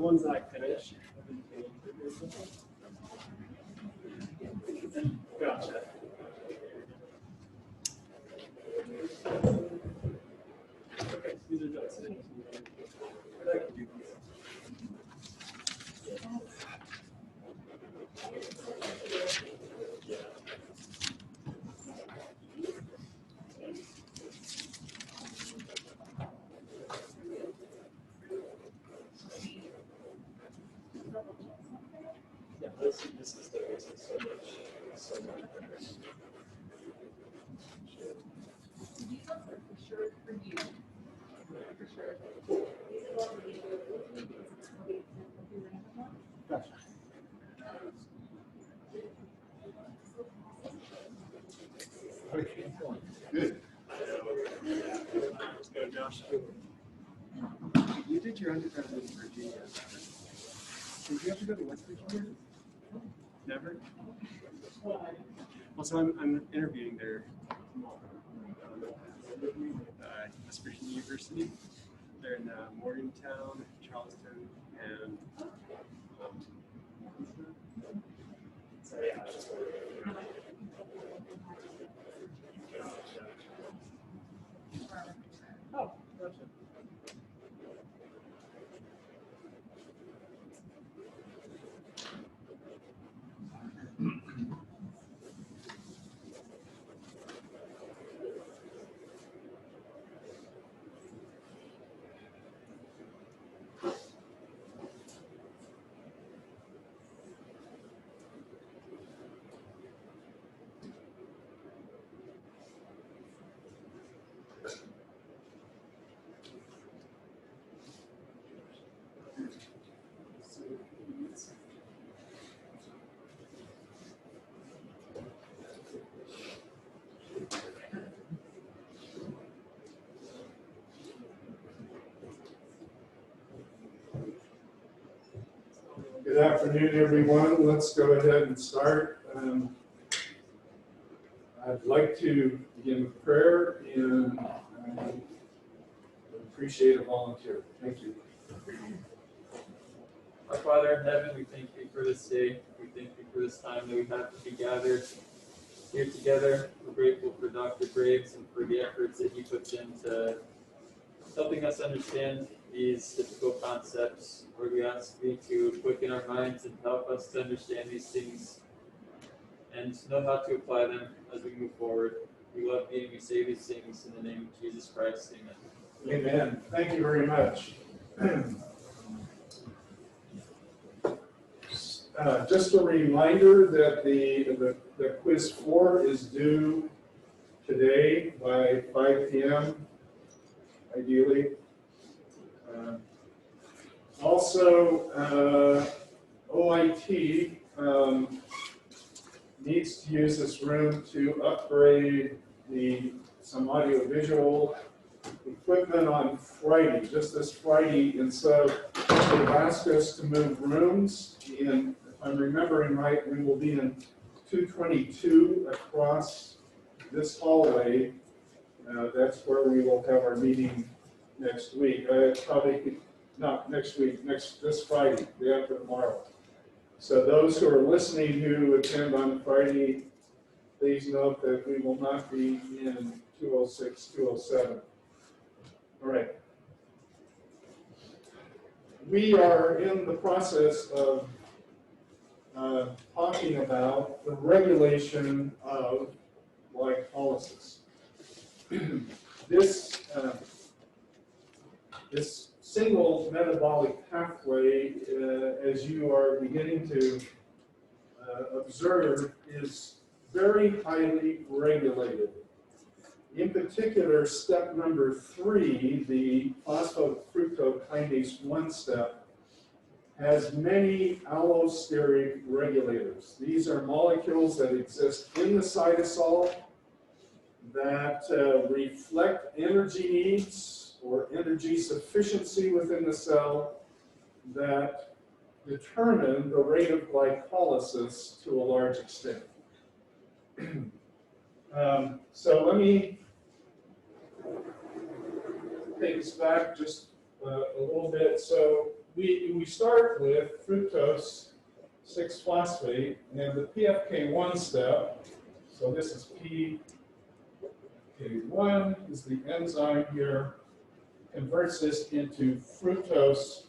ones that I finish have been paid. Gotcha. Okay, these are done. I can do these. Yeah, this is the reason so much better. For sure for you. For sure. Gotcha. Okay. Good. Let's go, Josh. You did your undergrad in Virginia. Did you ever go to West Virginia? Never? Well, so I'm interviewing there tomorrow. West Virginia University. They're in Morgantown, Charleston, and so yeah, I just oh, gotcha. Good afternoon, everyone. Let's go ahead and start. I'd like to begin with prayer and appreciate a volunteer. Thank you. Our Father in heaven, we thank you for this day. We thank you for this time that we have to be gathered here together. We're grateful for Dr. Graves and for the efforts that he puts into helping us understand these difficult concepts. Lord, we ask you to quicken our minds and help us to understand these things and know how to apply them as we move forward. We love you and we say these things in the name of Jesus Christ. Amen. Amen. Thank you very much. Just a reminder that the quiz 4 is due today by 5 p.m. ideally. Also, OIT needs to use this room to upgrade some audiovisual equipment on Friday, just this Friday, and so they've asked us to move rooms, and if I'm remembering right, we will be in 222 across this hallway. That's where we will have our meeting next week. Probably not next week, this Friday, day after tomorrow. So those who are listening who attend on Friday, please note that we will not be in 206, 207. All right. We are in the process of talking about the regulation of glycolysis. This single metabolic pathway, as you are beginning to observe, is very highly regulated. In particular, step number 3, the phosphofructokinase 1 step, has many allosteric regulators. These are molecules that exist in the cytosol that reflect energy needs or energy sufficiency within the cell that determine the rate of glycolysis to a large extent. So let me take us back just a little bit. So we start with fructose 6-phosphate and the PFK1 step. So this is PFK1 is the enzyme here, converts this into fructose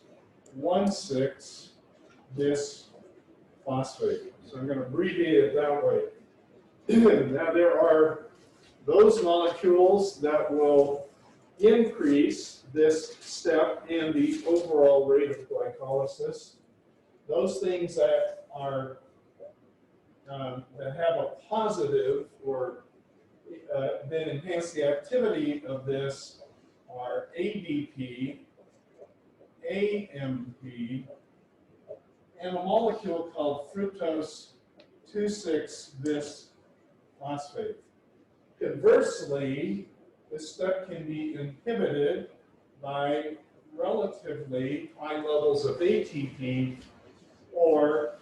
1,6-bisphosphate. So I'm going to abbreviate it that way. Now there are those molecules that will increase this step and the overall rate of glycolysis. Those things that are that have a positive or then enhance the activity of this are ADP, AMP, and a molecule called fructose 2,6-bisphosphate. Conversely, this step can be inhibited by relatively high levels of ATP or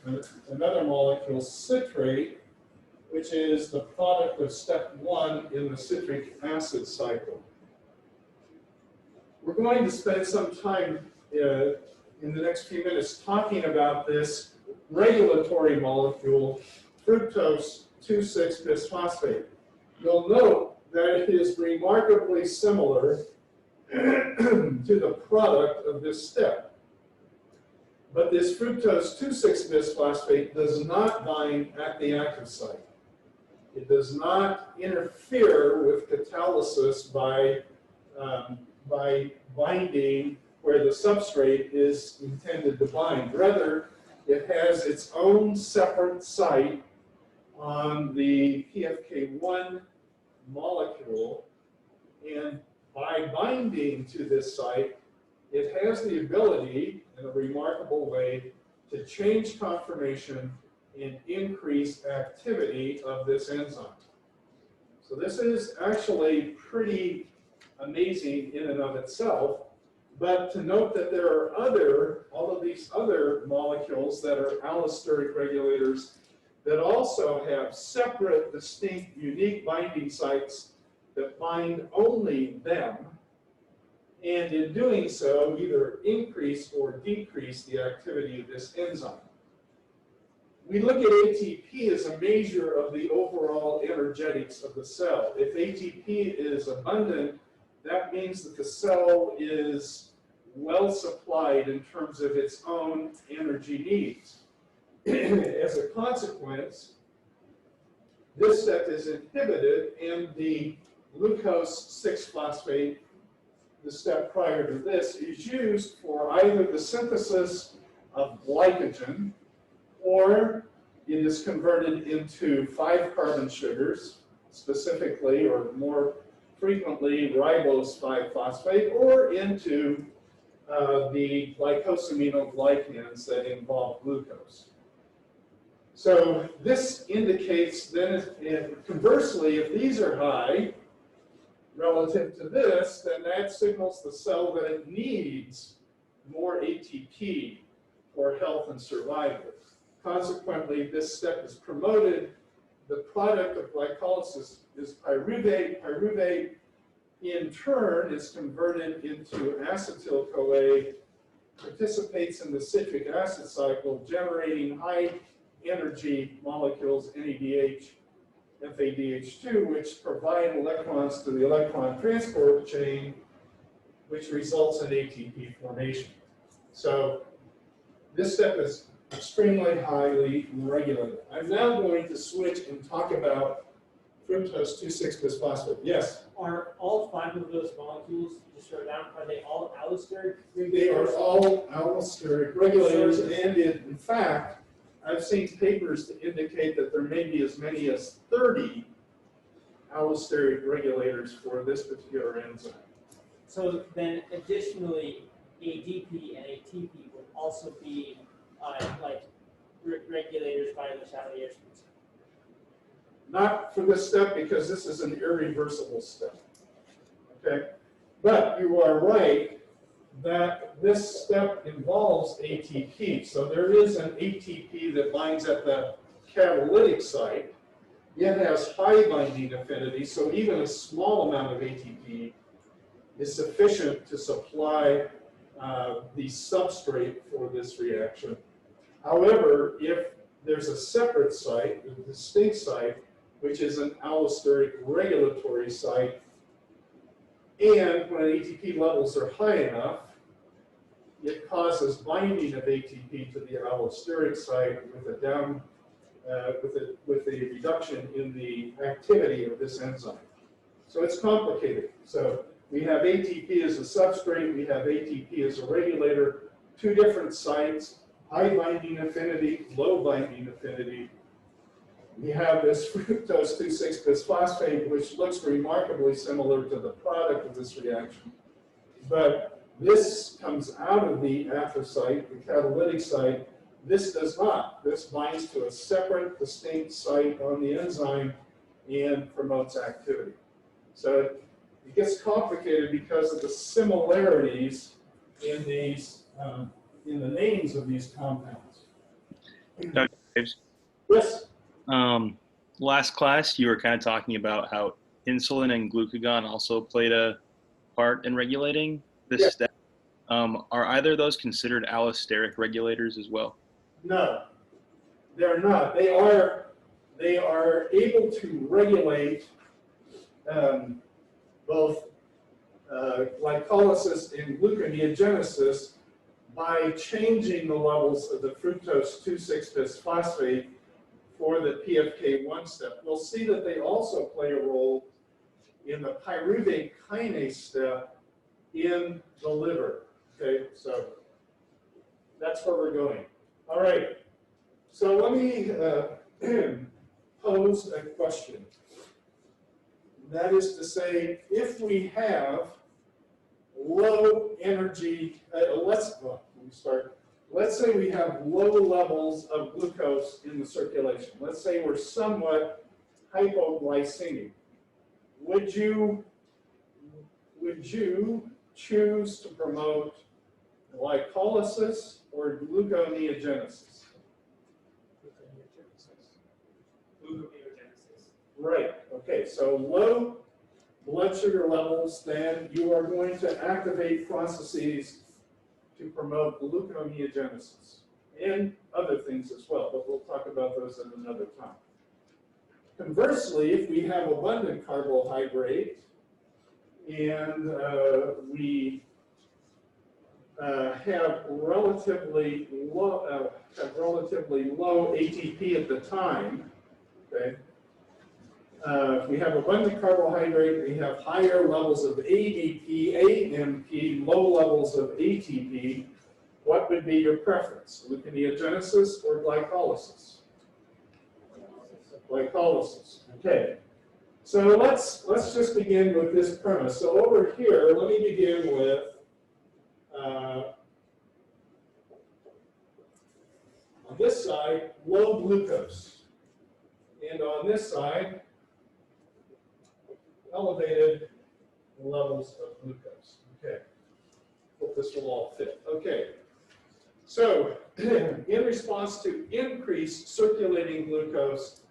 another molecule, citrate, which is the product of step 1 in the citric acid cycle. We're going to spend some time in the next few minutes talking about this regulatory molecule, fructose 2,6-bisphosphate. You'll note that it is remarkably similar to the product of this step. But this fructose 2,6-bisphosphate does not bind at the active site. It does not interfere with catalysis by binding where the substrate is intended to bind. Rather, it has its own separate site on the PFK1 molecule, and by binding to this site, it has the ability, in a remarkable way, to change conformation and increase activity of this enzyme. So this is actually pretty amazing in and of itself, but to note that there are all of these other molecules that are allosteric regulators that also have separate, distinct, unique binding sites that bind only them, and in doing so, either increase or decrease the activity of this enzyme. We look at ATP as a measure of the overall energetics of the cell. If ATP is abundant, that means that the cell is well supplied in terms of its own energy needs. As a consequence, this step is inhibited, and the glucose 6-phosphate, the step prior to this, is used for either the synthesis of glycogen, or it is converted into 5-carbon sugars, specifically or more frequently ribose 5-phosphate, or into the glycosaminoglycans that involve glucose. So this indicates then, conversely, if these are high relative to this, then that signals the cell that it needs more ATP for health and survival. Consequently, this step is promoted. The product of glycolysis is pyruvate. Pyruvate, in turn, is converted into acetyl-CoA, participates in the citric acid cycle, generating high energy molecules, NADH, FADH2, which provide electrons to the electron transport chain, which results in ATP formation. So this step is extremely highly regulated. I'm now going to switch and talk about fructose 2,6-bisphosphate. Yes? Are all 5 of those molecules, just wrote down, are they all allosteric? They are all allosteric regulators, and in fact, I've seen papers to indicate that there may be as many as 30 allosteric regulators for this particular enzyme. So then additionally, ADP and ATP would also be regulators by the Chatelier. Not for this step, because this is an irreversible step. Okay? But you are right that this step involves ATP. So there is an ATP that binds at the catalytic site. It has high binding affinity, so even a small amount of ATP is sufficient to supply the substrate for this reaction. However, if there's a separate site, a distinct site, which is an allosteric regulatory site, and when ATP levels are high enough, it causes binding of ATP to the allosteric site with a reduction in the activity of this enzyme. So it's complicated. So we have ATP as a substrate, we have ATP as a regulator, two different sites, high binding affinity, low binding affinity. We have this fructose 2,6-bisphosphate, which looks remarkably similar to the product of this reaction. But this comes out of the anthracite, the catalytic site. This does not. This binds to a separate, distinct site on the enzyme and promotes activity. So it gets complicated because of the similarities in these, in the names of these compounds. Dr. Graves, Yes. last class you were kind of talking about how insulin and glucagon also played a part in regulating this Yes. step. Are either of those considered allosteric regulators as well? No, they're not. They are able to regulate both glycolysis and gluconeogenesis by changing the levels of the fructose 2,6-bisphosphate for the PFK1 step. We'll see that they also play a role in the pyruvate kinase step in the liver. Okay, so that's where we're going. All right, so let me pose a question. That is to say, if we have low energy, let's say we have low levels of glucose in the circulation. Let's say we're somewhat hypoglycemic. Would you choose to promote glycolysis or gluconeogenesis? Gluconeogenesis. Right, okay, so low blood sugar levels, then you are going to activate processes to promote gluconeogenesis and other things as well, but we'll talk about those at another time. Conversely, if we have abundant carbohydrate and we have relatively low ATP at the time, okay? If we have abundant carbohydrate, we have higher levels of ADP, AMP, low levels of ATP. What would be your preference, gluconeogenesis or glycolysis? Glycolysis. Okay. So let's just begin with this premise. So over here, let me begin with on this side, low glucose, and on this side, elevated levels of glucose. Okay. Hope this will all fit. Okay. So, in response to increased circulating glucose,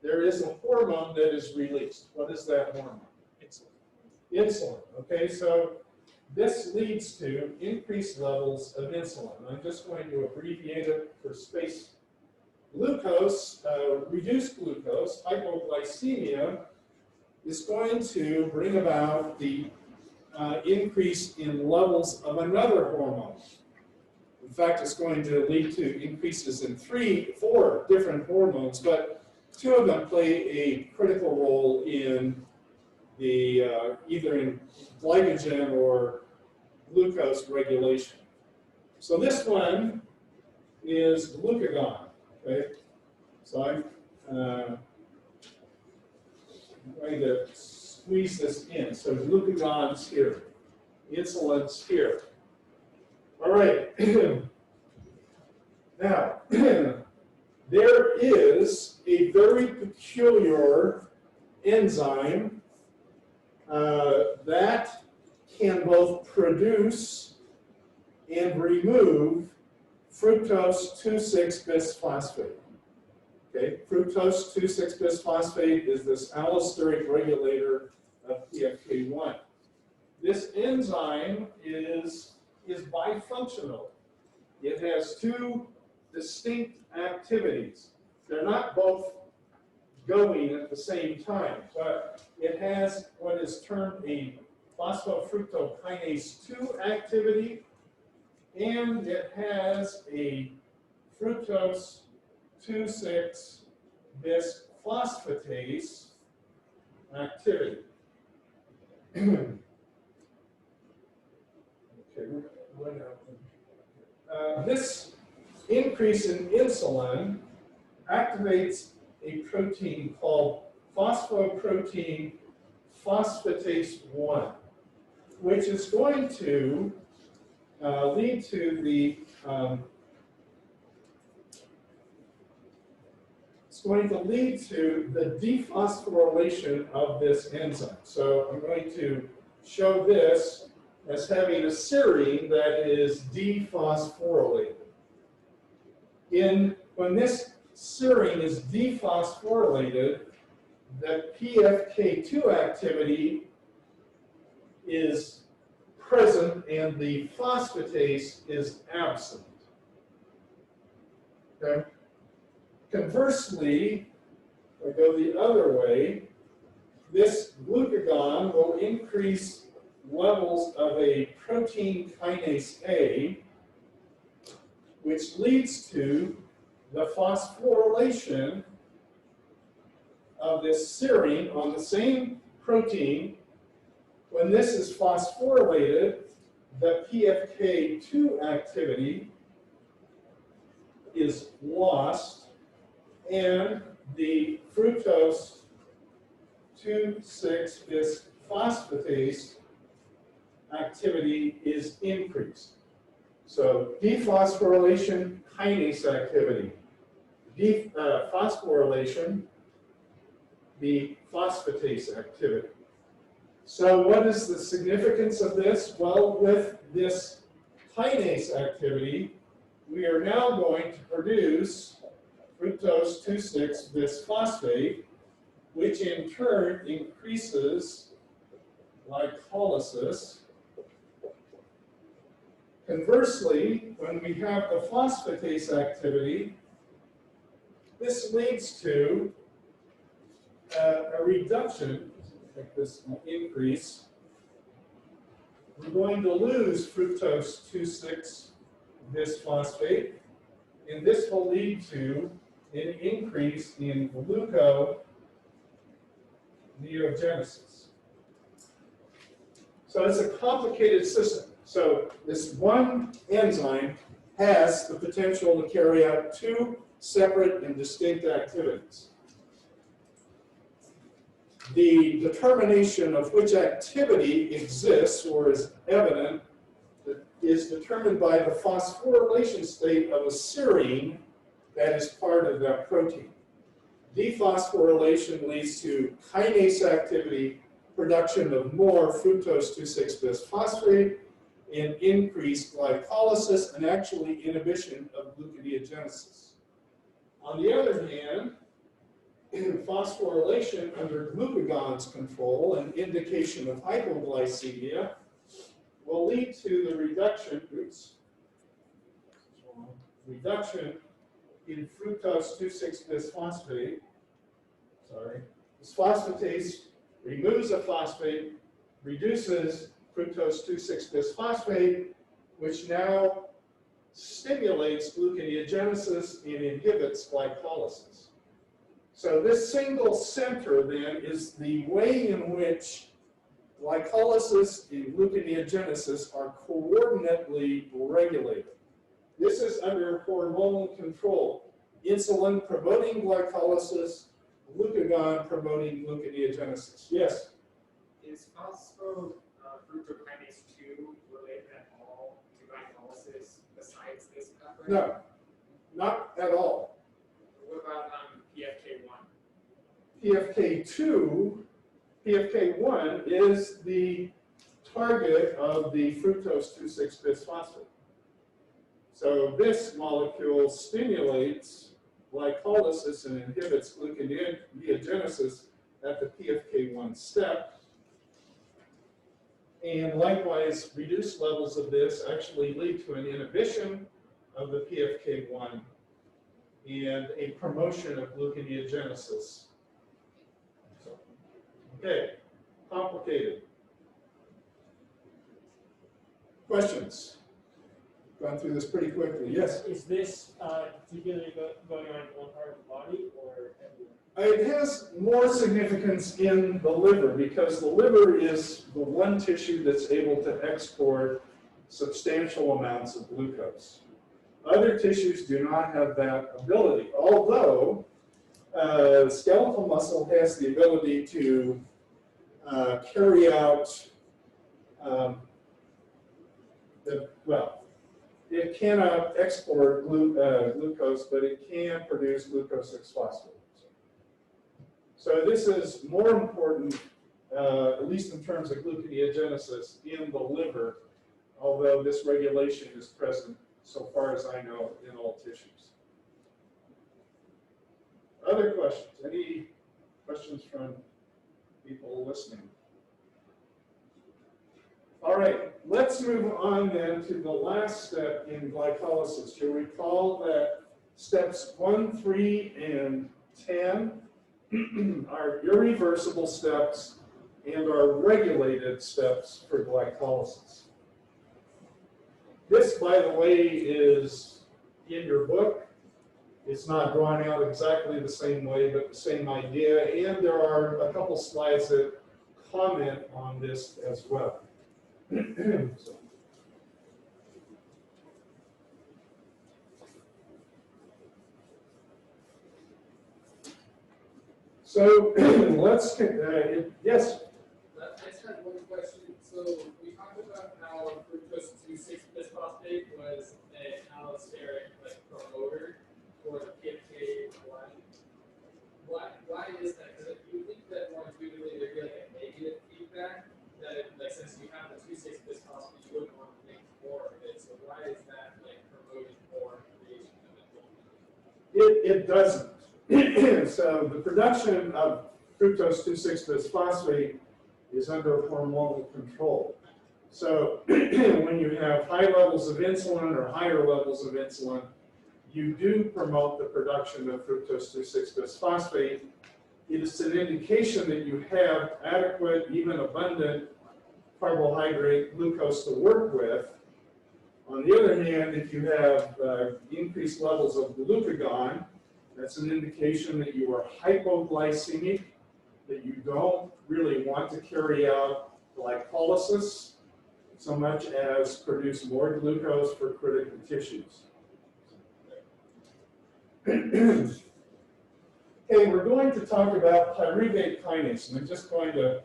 there is a hormone that is released. What is that hormone? Insulin. Insulin. Okay, so this leads to increased levels of insulin. I'm just going to abbreviate it for space. Glucose, reduced glucose, hypoglycemia, is going to bring about the increase in levels of another hormone. In fact, it's going to lead to increases in 4 different hormones, but 2 of them play a critical role in the either in glycogen or glucose regulation. So this one is glucagon. Okay, so I'm going to squeeze this in. So glucagon's here, insulin's here. All right. Now, there is a very peculiar enzyme that can both produce and remove fructose 2,6-bisphosphate. Okay, fructose 2,6-bisphosphate is this allosteric regulator of PFK1. This enzyme is is bifunctional. It has two distinct activities. They're not both going at the same time, but it has what is termed a phosphofructokinase 2 activity, and it has a fructose 2,6 bisphosphatase activity. Okay, what happened? This increase in insulin activates a protein called phosphoprotein phosphatase 1, which is going to lead to the dephosphorylation of this enzyme. So I'm going to show this as having a serine that is dephosphorylated. When this serine is dephosphorylated, the PFK2 activity is present and the phosphatase is absent. Okay? Conversely, if I go the other way, this glucagon will increase levels of a protein kinase A, which leads to the phosphorylation of this serine on the same protein. When this is phosphorylated, the PFK2 activity is lost, and the fructose 2,6 bisphosphatase activity is increased. So dephosphorylation, kinase activity. Phosphorylation, the phosphatase activity. So what is the significance of this? Well, with this kinase activity, we are now going to produce fructose 2,6 bisphosphate, which in turn increases glycolysis. Conversely, when we have the phosphatase activity, this leads to a reduction, like this increase. We're going to lose fructose 2,6 bisphosphate, and this will lead to an increase in gluconeogenesis. So it's a complicated system. So this one enzyme has the potential to carry out two separate and distinct activities. The determination of which activity exists or is evident is determined by the phosphorylation state of a serine that is part of that protein. Dephosphorylation leads to kinase activity, production of more fructose 2,6 bisphosphate, and increased glycolysis and actually inhibition of gluconeogenesis. On the other hand, phosphorylation under glucagon's control, an indication of hypoglycemia, will lead to the reduction in fructose 2,6 bisphosphate. This phosphatase removes a phosphate, reduces fructose 2,6 bisphosphate, which now stimulates gluconeogenesis and inhibits glycolysis. So this single center then is the way in which glycolysis and gluconeogenesis are coordinately regulated. This is under hormonal control. Insulin promoting glycolysis, glucagon promoting gluconeogenesis. Yes? Is phosphofructokinase 2 related at all to glycolysis besides this pathway? No, not at all. What about PFK1? PFK1 is the target of the fructose 2,6 bisphosphate. So this molecule stimulates glycolysis and inhibits gluconeogenesis at the PFK1 step. And likewise, reduced levels of this actually lead to an inhibition of the PFK1 and a promotion of gluconeogenesis. So, okay, complicated. Questions? Gone through this pretty quickly. Yes? Is this particularly going on in one part of the body or everywhere? It has more significance in the liver because the liver is the one tissue that's able to export substantial amounts of glucose. Other tissues do not have that ability, although skeletal muscle has the ability to carry out, it cannot export glucose, but it can produce glucose 6-phosphate. So this is more important, at least in terms of gluconeogenesis, in the liver, although this regulation is present, so far as I know, in all tissues. Other questions? Any questions from people listening? All right, let's move on then to the last step in glycolysis. You'll recall that steps 1, 3, and 10 are irreversible steps and are regulated steps for glycolysis. This, by the way, is in your book. It's not drawn out exactly the same way, but the same idea. And there are a couple slides that comment on this as well. So let's, yes? I just had one question. So we talked about how fructose 2,6-bisphosphate was an allosteric promoter for the PFK1. Why is that? Because you think that more intuitively there'd be a negative feedback that since you have the 2,6-bisphosphate, you wouldn't want to make more of it. So why is that promoting more creation of it? It doesn't. So the production of fructose 2,6-bisphosphate is under hormonal control. So when you have high levels of insulin or higher levels of insulin, you do promote the production of fructose 2,6-bisphosphate. It is an indication that you have adequate, even abundant carbohydrate glucose to work with. On the other hand, if you have increased levels of glucagon, that's an indication that you are hypoglycemic, that you don't really want to carry out glycolysis so much as produce more glucose for critical tissues. Okay, we're going to talk about pyruvate kinase, and I'm just going to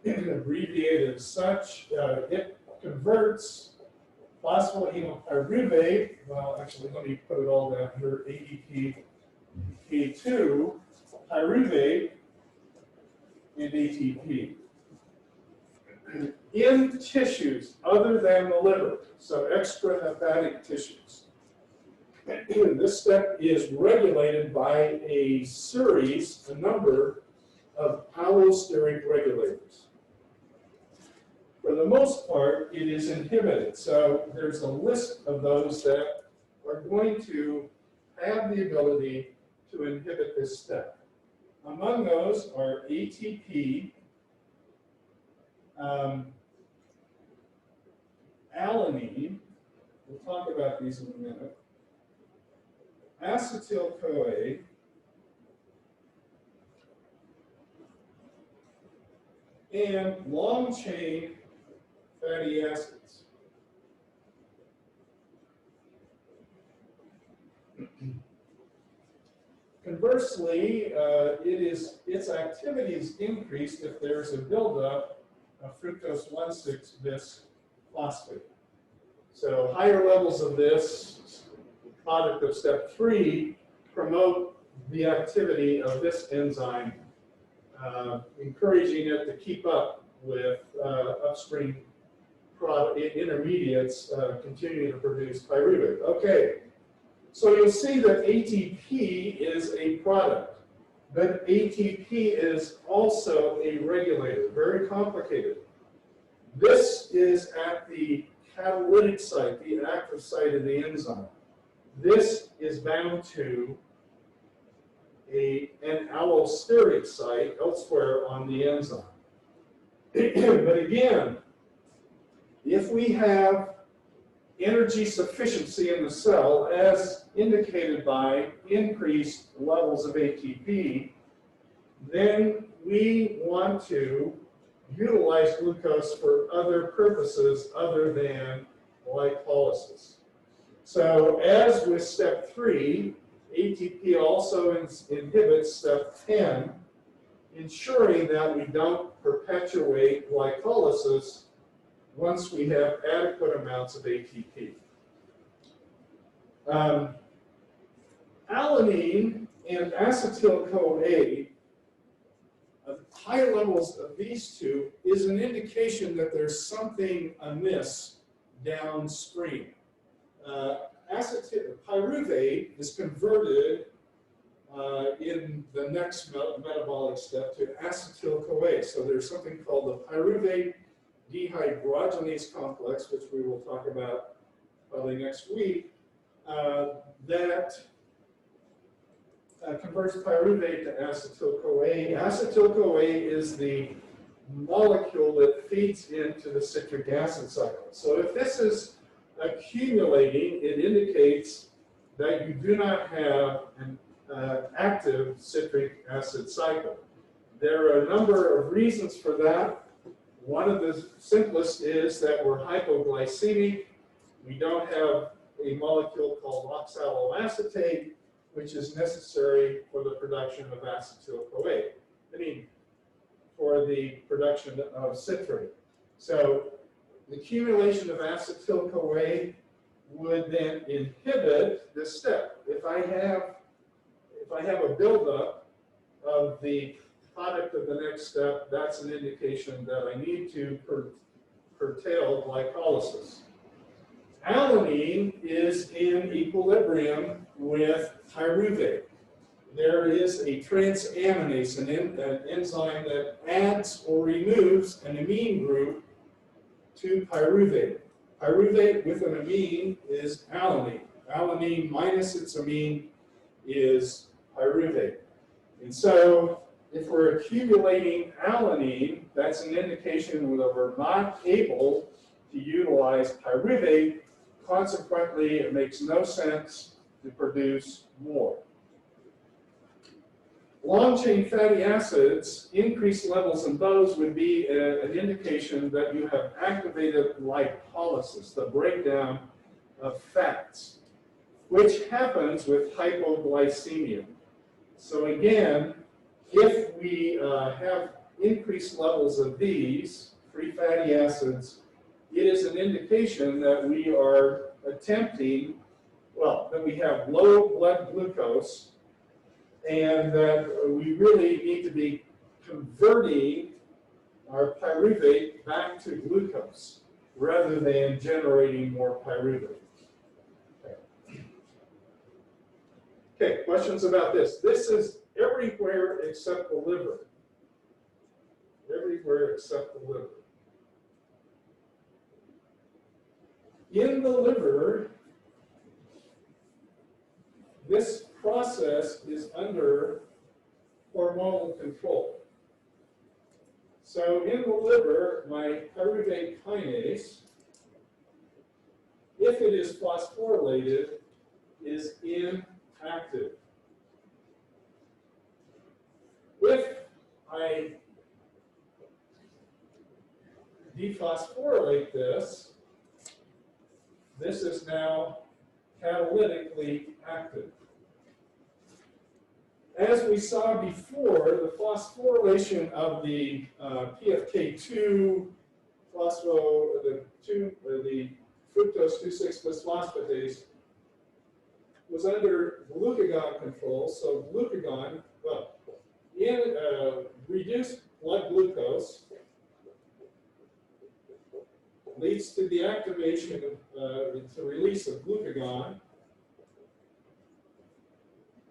abbreviate it as such. It converts phosphoenolpyruvate, well, actually, let me put it all down here, ADP, K2, pyruvate, and ATP. In tissues other than the liver, so extrahepatic tissues. This step is regulated by a number of allosteric regulators. For the most part, it is inhibited. So there's a list of those that are going to have the ability to inhibit this step. Among those are ATP, alanine, we'll talk about these in a minute, acetyl-CoA, and long-chain fatty acids. Conversely, its activity is increased if there's a buildup of fructose 1,6-bisphosphate. So higher levels of this, product of step 3, promote the activity of this enzyme, encouraging it to keep up with upstream intermediates continuing to produce pyruvate. Okay, so you'll see that ATP is a product, but ATP is also a regulator, very complicated. This is at the catalytic site, the active site of the enzyme. This is bound to an allosteric site elsewhere on the enzyme. But again, if we have energy sufficiency in the cell, as indicated by increased levels of ATP, then we want to utilize glucose for other purposes other than glycolysis. So as with step 3, ATP also inhibits step 10, ensuring that we don't perpetuate glycolysis once we have adequate amounts of ATP. Alanine and acetyl-CoA, high levels of these two is an indication that there's something amiss downstream. Pyruvate is converted in the next metabolic step to acetyl-CoA. So there's something called the pyruvate dehydrogenase complex, which we will talk about probably next week, that converts pyruvate to acetyl-CoA. Acetyl-CoA is the molecule that feeds into the citric acid cycle. So if this is accumulating, it indicates that you do not have an active citric acid cycle. There are a number of reasons for that. One of the simplest is that we're hypoglycemic. We don't have a molecule called oxaloacetate, which is necessary for the production of acetyl-CoA. I mean, for the production of citrate. So the accumulation of acetyl-CoA would then inhibit this step. If I have a buildup of the product of the next step, that's an indication that I need to curtail glycolysis. Alanine is in equilibrium with pyruvate. There is a transaminase, an enzyme that adds or removes an amine group to pyruvate. Pyruvate with an amine is alanine. Alanine minus its amine is pyruvate. And so if we're accumulating alanine, that's an indication that we're not able to utilize pyruvate. Consequently, it makes no sense to produce more. Long-chain fatty acids, increased levels in those would be an indication that you have activated lipolysis, the breakdown of fats, which happens with hypoglycemia. So again, if we have increased levels of these free fatty acids, it is an indication that we are attempting, well, that we have low blood glucose and that we really need to be converting our pyruvate back to glucose rather than generating more pyruvate. Okay, questions about this? This is everywhere except the liver. Everywhere except the liver. In the liver, this process is under hormonal control. So in the liver, my pyruvate kinase, if it is phosphorylated, is inactive. If I dephosphorylate this, this is now catalytically active. As we saw before, the phosphorylation of the PFK2 the fructose 2,6-bisphosphatase was under glucagon control. So glucagon, well, in reduced blood glucose leads to the activation of the release of glucagon,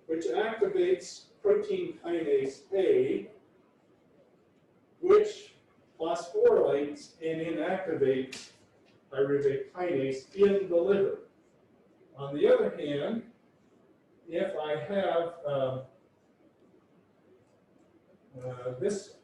which activates protein kinase A, which phosphorylates and inactivates pyruvate kinase in the liver. On the other hand, if I have this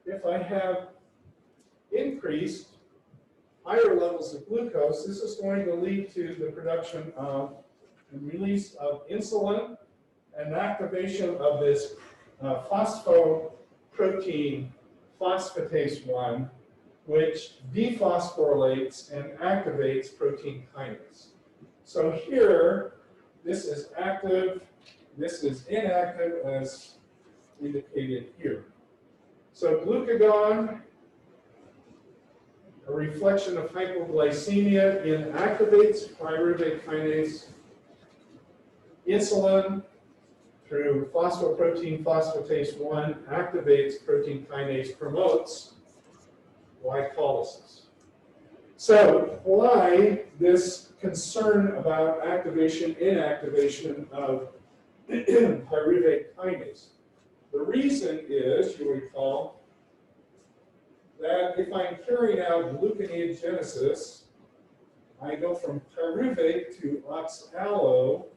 if I have increased higher levels of glucose, this is going to lead to the production of and release of insulin and activation of this phosphoprotein phosphatase 1, which dephosphorylates and activates protein kinase. So here, this is active, this is inactive as indicated here. So glucagon, a reflection of hypoglycemia, inactivates pyruvate kinase. Insulin, through phosphoprotein phosphatase 1, activates protein kinase, promotes glycolysis. So why this concern about activation, inactivation of pyruvate kinase? The reason is, you recall, that if I'm carrying out gluconeogenesis, I go from pyruvate to oxalo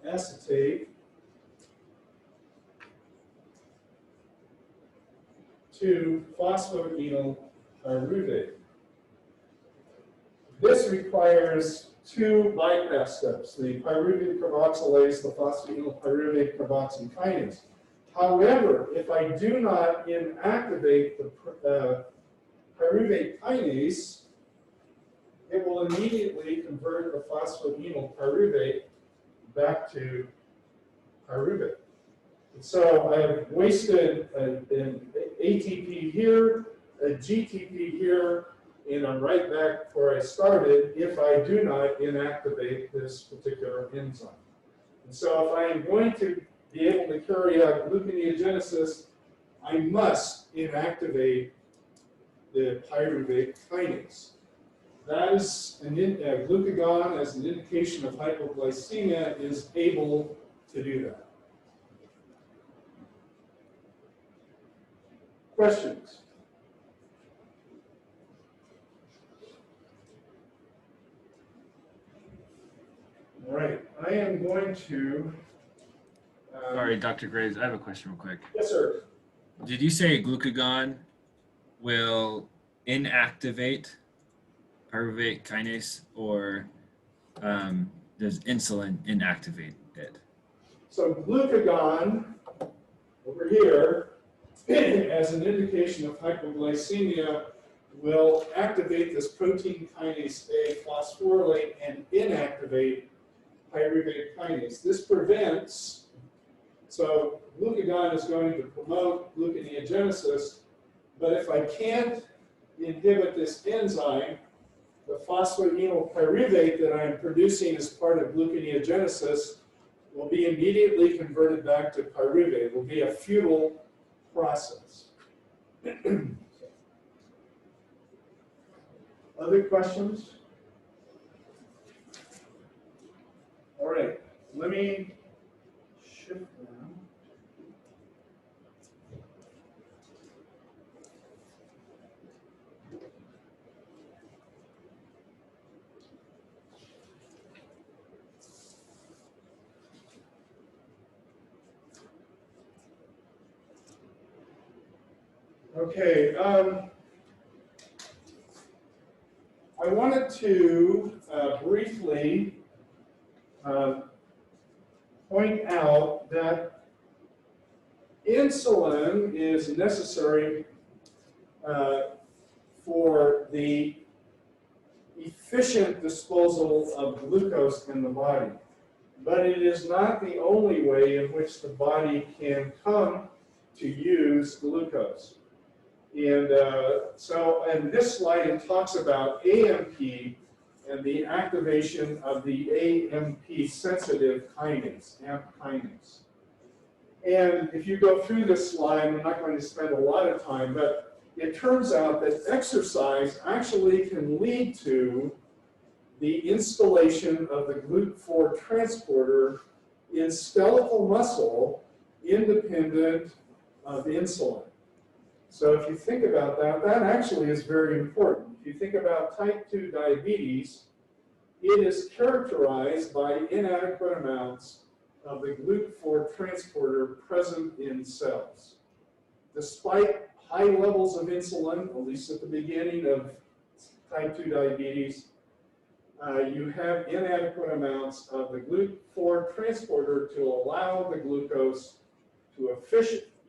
acetate to phosphoenol pyruvate. This requires two bypass steps, the pyruvate carboxylase, the phosphoenol pyruvate carboxyl kinase. However, if I do not inactivate the pyruvate kinase, it will immediately convert the phosphoenol pyruvate back to pyruvate. And so I've wasted an ATP here, a GTP here, and I'm right back where I started if I do not inactivate this particular enzyme. And so if I am going to be able to carry out gluconeogenesis, I must inactivate the pyruvate kinase. That is, glucagon as an indication of hypoglycemia is able to do that. Questions? All right, I am going to. Sorry, Dr. Graves, I have a question real quick. Yes, sir. Did you say glucagon will inactivate pyruvate kinase, or does insulin inactivate it? So glucagon over here, as an indication of hypoglycemia, will activate this protein kinase A, phosphorylate, and inactivate pyruvate kinase. This prevents, so glucagon is going to promote gluconeogenesis, but if I can't inhibit this enzyme, the phosphoenol pyruvate that I am producing as part of gluconeogenesis will be immediately converted back to pyruvate. It will be a futile process. Other questions? All right, let me shift now. Okay, I wanted to briefly point out that insulin is necessary for the efficient disposal of glucose in the body. But it is not the only way in which the body can come to use glucose. And so in this slide, it talks about AMP and the activation of the AMP-sensitive kinase, AMP kinase. And if you go through this slide, I'm not going to spend a lot of time, but it turns out that exercise actually can lead to the installation of the GLUT4 transporter in skeletal muscle independent of insulin. So if you think about that, that actually is very important. If you think about type 2 diabetes, it is characterized by inadequate amounts of the GLUT4 transporter present in cells. Despite high levels of insulin, at least at the beginning of type 2 diabetes, you have inadequate amounts of the GLUT4 transporter to allow the glucose to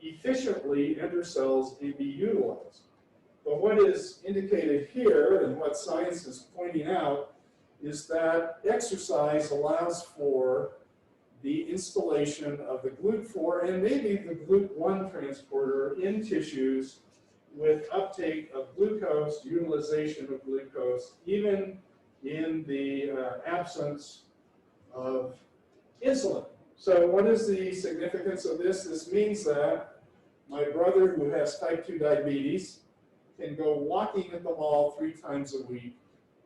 efficiently enter cells and be utilized. But what is indicated here, and what science is pointing out, is that exercise allows for the installation of the GLUT4 and maybe the GLUT1 transporter in tissues with uptake of glucose, utilization of glucose, even in the absence of insulin. So what is the significance of this? This means that my brother who has type 2 diabetes can go walking at the mall 3 times a week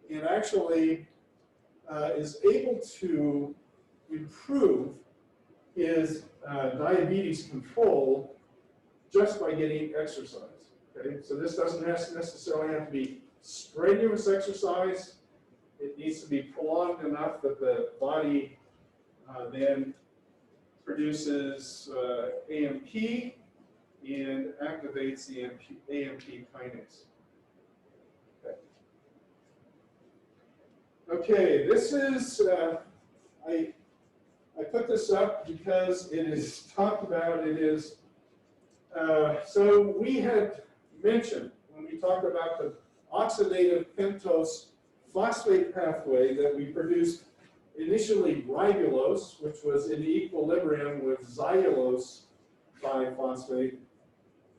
and actually is able to improve his diabetes control just by getting exercise. Okay? So this doesn't necessarily have to be strenuous exercise. It needs to be prolonged enough that the body then produces AMP and activates the AMP kinase. Okay, this is, I put this up because it is talked about, it is, so we had mentioned when we talked about the oxidative pentose phosphate pathway that we produced initially ribulose, which was in equilibrium with xylulose 5-phosphate,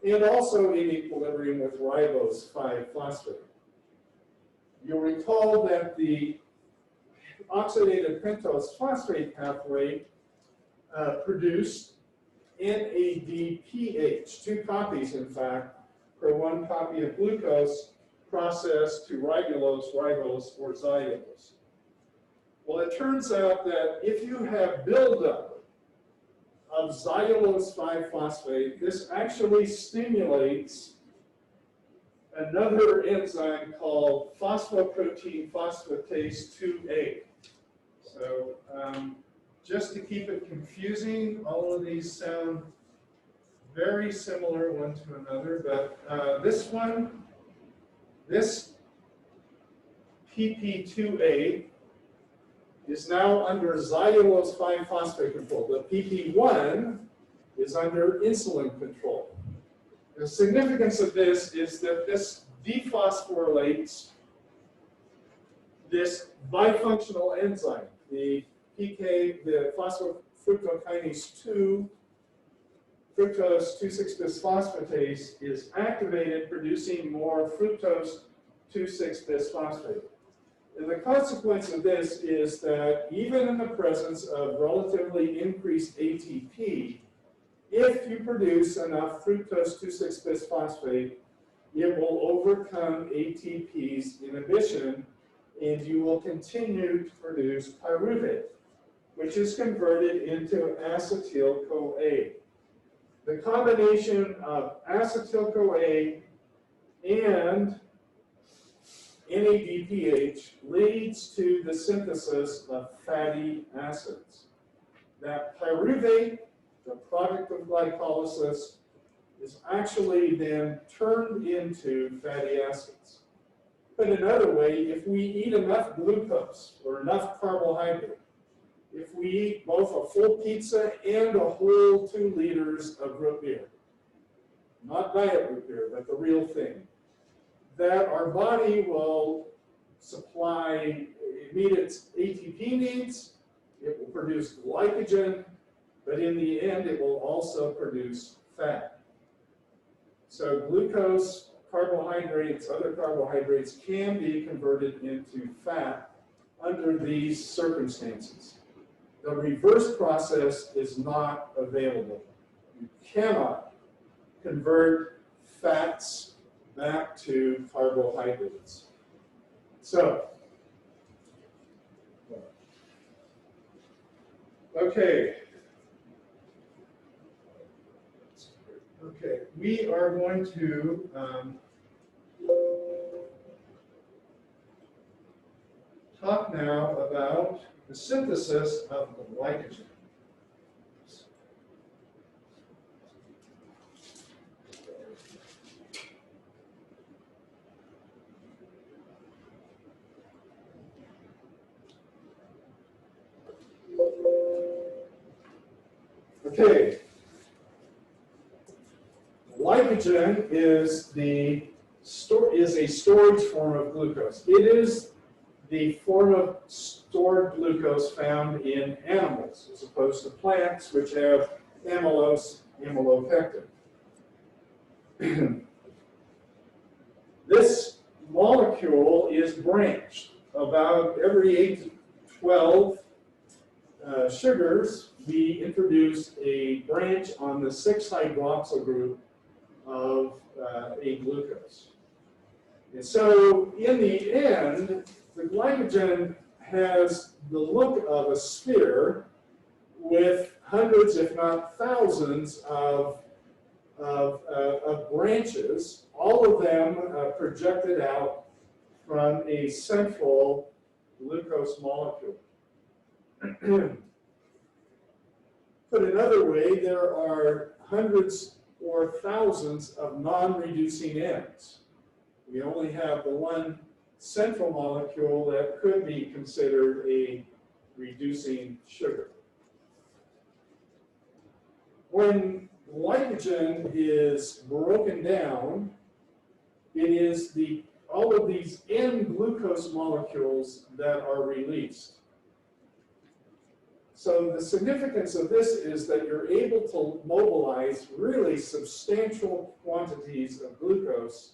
and also in equilibrium with ribose 5-phosphate. You'll recall that the oxidative pentose phosphate pathway produced NADPH, 2 copies in fact, per 1 copy of glucose processed to ribulose, ribose, or xylulose. Well, it turns out that if you have buildup of xylulose 5-phosphate, this actually stimulates another enzyme called phosphoprotein phosphatase 2A. So just to keep it confusing, all of these sound very similar one to another, but this one, this PP2A is now under xylulose 5-phosphate control. The PP1 is under insulin control. The significance of this is that this dephosphorylates this bifunctional enzyme, the PK, the phosphofructokinase 2, fructose 2,6-bisphosphatase is activated, producing more fructose 2,6-bisphosphate. And the consequence of this is that even in the presence of relatively increased ATP, if you produce enough fructose 2,6-bisphosphate, it will overcome ATP's inhibition, and you will continue to produce pyruvate, which is converted into acetyl-CoA. The combination of acetyl-CoA and NADPH leads to the synthesis of fatty acids. That pyruvate, the product of glycolysis, is actually then turned into fatty acids. Put another way, if we eat enough glucose or enough carbohydrate, if we eat both a full pizza and a whole 2 liters of root beer, not diet root beer, but the real thing, that our body will supply, meet its ATP needs, it will produce glycogen, but in the end it will also produce fat. So glucose, carbohydrates, other carbohydrates can be converted into fat under these circumstances. The reverse process is not available. You cannot convert fats back to carbohydrates. So, okay. Okay, we are going to talk now about the synthesis of the glycogen. Okay. Glycogen is a storage form of glucose. It is the form of stored glucose found in animals, as opposed to plants, which have amylose, amylopectin. This molecule is branched. About every 8 to 12 sugars, we introduce a branch on the 6-hydroxyl group of a glucose. And so in the end, the glycogen has the look of a sphere with hundreds, if not thousands, of branches, all of them projected out from a central glucose molecule. Put another way, there are hundreds or thousands of non-reducing ends. We only have the one central molecule that could be considered a reducing sugar. When glycogen is broken down, it is all of these N-glucose molecules that are released. So the significance of this is that you're able to mobilize really substantial quantities of glucose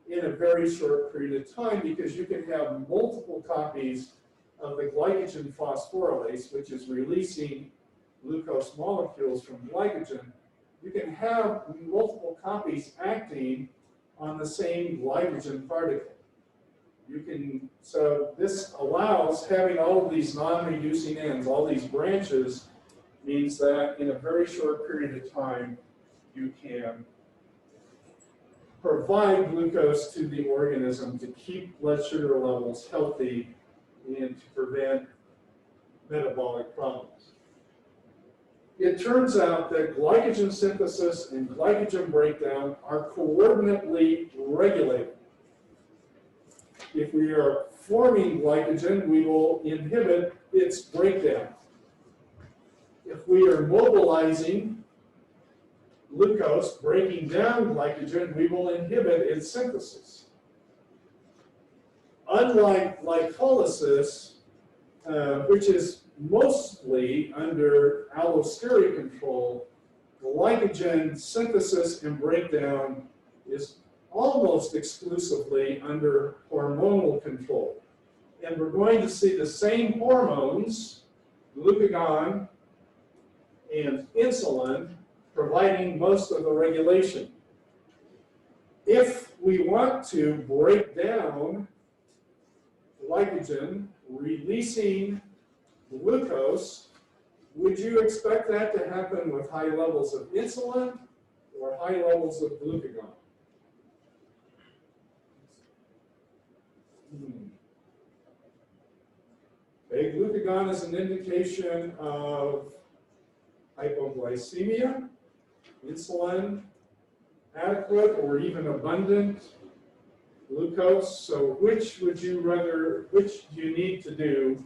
in a very short period of time, because you can have multiple copies of the glycogen phosphorylase, which is releasing glucose molecules from glycogen. You can have multiple copies acting on the same glycogen particle. So this allows having all of these non-reducing ends, all these branches, means that in a very short period of time, you can provide glucose to the organism to keep blood sugar levels healthy and to prevent metabolic problems. It turns out that glycogen synthesis and glycogen breakdown are coordinately regulated. If we are forming glycogen, we will inhibit its breakdown. If we are mobilizing glucose, breaking down glycogen, we will inhibit its synthesis. Unlike glycolysis, which is mostly under allosteric control, glycogen synthesis and breakdown is almost exclusively under hormonal control. And we're going to see the same hormones, glucagon and insulin, providing most of the regulation. If we want to break down glycogen, releasing glucose, would you expect that to happen with high levels of insulin or high levels of glucagon? Okay, glucagon is an indication of hypoglycemia, insulin adequate or even abundant glucose. So which do you need to do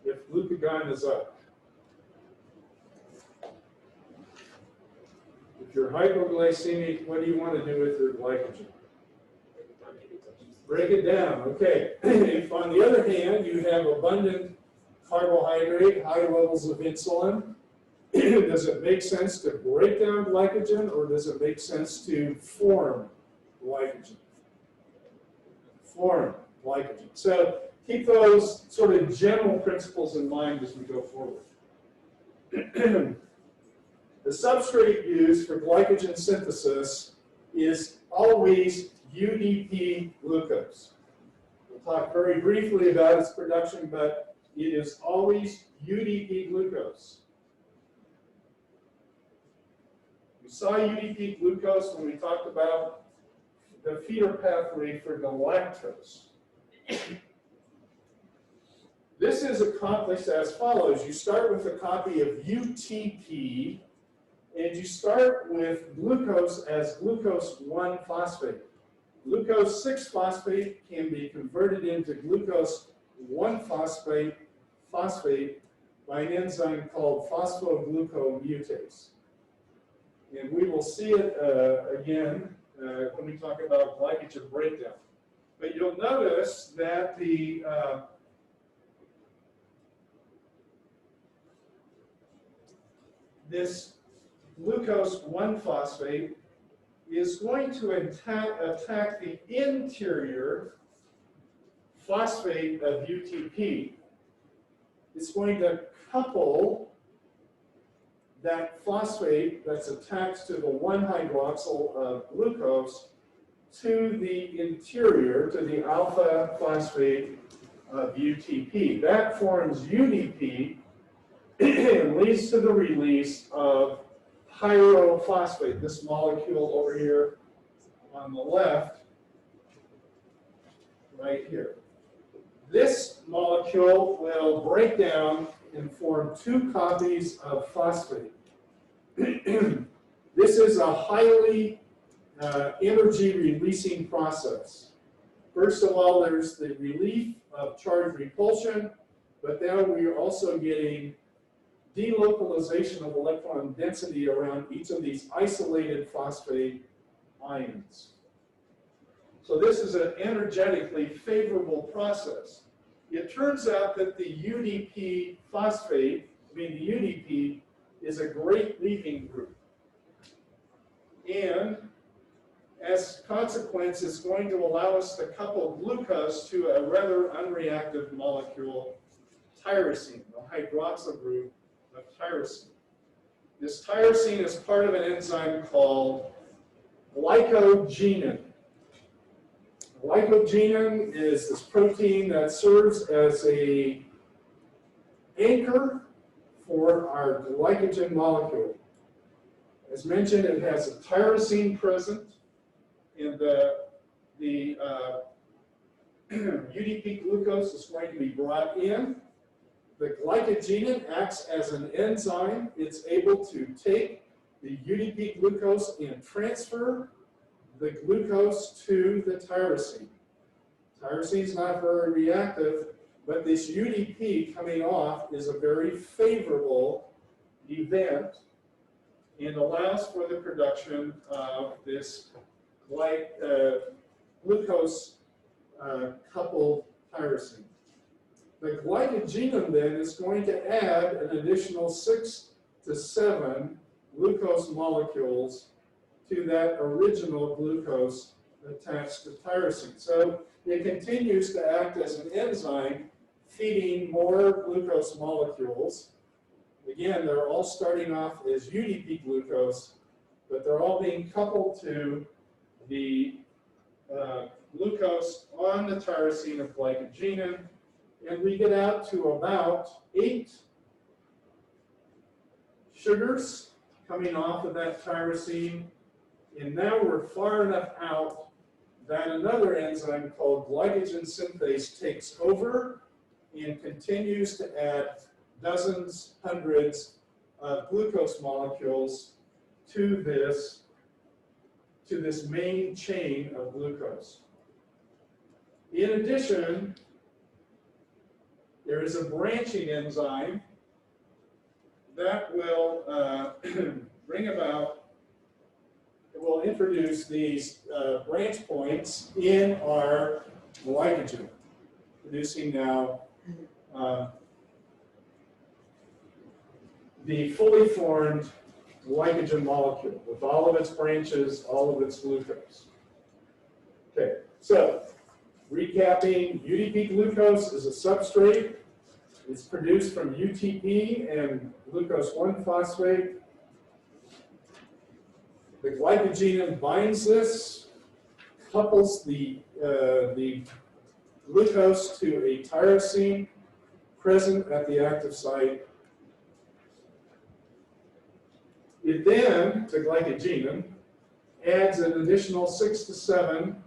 if glucagon is up? If you're hypoglycemic, what do you want to do with your glycogen? Break it down, okay. If on the other hand you have abundant carbohydrate, high levels of insulin, does it make sense to break down glycogen, or does it make sense to form glycogen? Form glycogen. So keep those sort of general principles in mind as we go forward. The substrate used for glycogen synthesis is always UDP glucose. We'll talk very briefly about its production, but it is always UDP glucose. We saw UDP glucose when we talked about the feeder pathway for galactose. This is accomplished as follows. You start with a copy of UTP, and you start with glucose as glucose 1-phosphate. Glucose 6-phosphate can be converted into glucose 1-phosphate by an enzyme called phosphoglucomutase. And we will see it again when we talk about glycogen breakdown. But you'll notice that this glucose 1-phosphate is going to attack the interior phosphate of UTP. It's going to couple that phosphate that's attached to the 1-hydroxyl of glucose to the interior, to the alpha phosphate of UTP. That forms UDP and leads to the release of pyrophosphate, this molecule over here on the left, right here. This molecule will break down and form 2 copies of phosphate. This is a highly energy-releasing process. First of all, there's the relief of charge repulsion, but now we are also getting delocalization of electron density around each of these isolated phosphate ions. So this is an energetically favorable process. It turns out that the UDP phosphate, the UDP, is a great leaving group. And as a consequence, it's going to allow us to couple glucose to a rather unreactive molecule, tyrosine, the hydroxyl group of tyrosine. This tyrosine is part of an enzyme called glycogenin. Glycogenin is this protein that serves as an anchor for our glycogen molecule. As mentioned, it has a tyrosine present, and the UDP glucose is going to be brought in. The glycogenin acts as an enzyme. It's able to take the UDP glucose and transfer the glucose to the tyrosine. Tyrosine is not very reactive, but this UDP coming off is a very favorable event and allows for the production of this glucose coupled tyrosine. The glycogenin then is going to add an additional 6 to 7 glucose molecules to that original glucose attached to tyrosine. So it continues to act as an enzyme, feeding more glucose molecules. Again, they're all starting off as UDP glucose, but they're all being coupled to the glucose on the tyrosine of glycogenin, and we get out to about 8 sugars coming off of that tyrosine, and now we're far enough out that another enzyme called glycogen synthase takes over and continues to add dozens, hundreds of glucose molecules to this main chain of glucose. In addition, there is a branching enzyme that will bring about, it will introduce these branch points in our glycogen, producing now the fully formed glycogen molecule with all of its branches, all of its glucose. Okay, so recapping, UDP glucose is a substrate. It's produced from UTP and glucose 1-phosphate. The glycogenin binds this couples the glucose to a tyrosine present at the active site. It then, to glycogen, adds an additional 6 to 7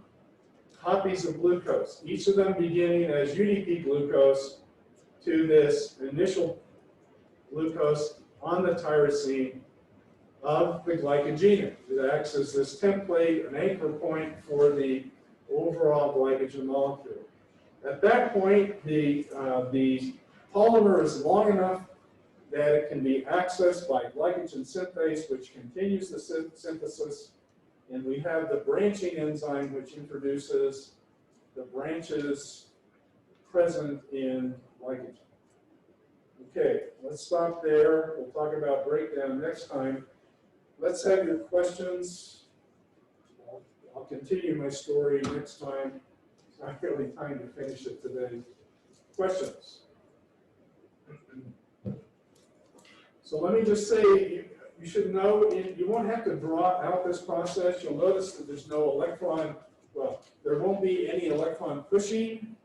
copies of glucose, each of them beginning as UDP glucose to this initial glucose on the tyrosine of the glycogen. It acts as this template, an anchor point for the overall glycogen molecule. At that point, the polymer is long enough that it can be accessed by glycogen synthase, which continues the synthesis, and we have the branching enzyme, which introduces the branches present in glycogen. Okay, let's stop there. We'll talk about breakdown next time. Let's have your questions. I'll continue my story next time. It's not really time to finish it today. Questions? So let me just say, you should know, you won't have to draw out this process. You'll notice that there's no electron, well, there won't be any electron pushing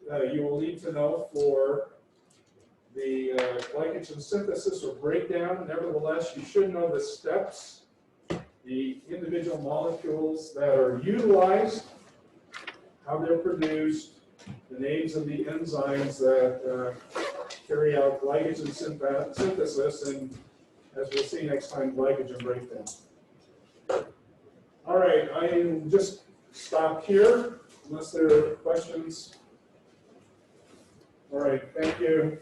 that you will need to know for the glycogen synthesis or breakdown. Nevertheless, you should know the steps, the individual molecules that are utilized, how they're produced, the names of the enzymes that carry out glycogen synthesis, and as we'll see next time, glycogen breakdown. All right, I will just stop here unless there are questions. All right, thank you.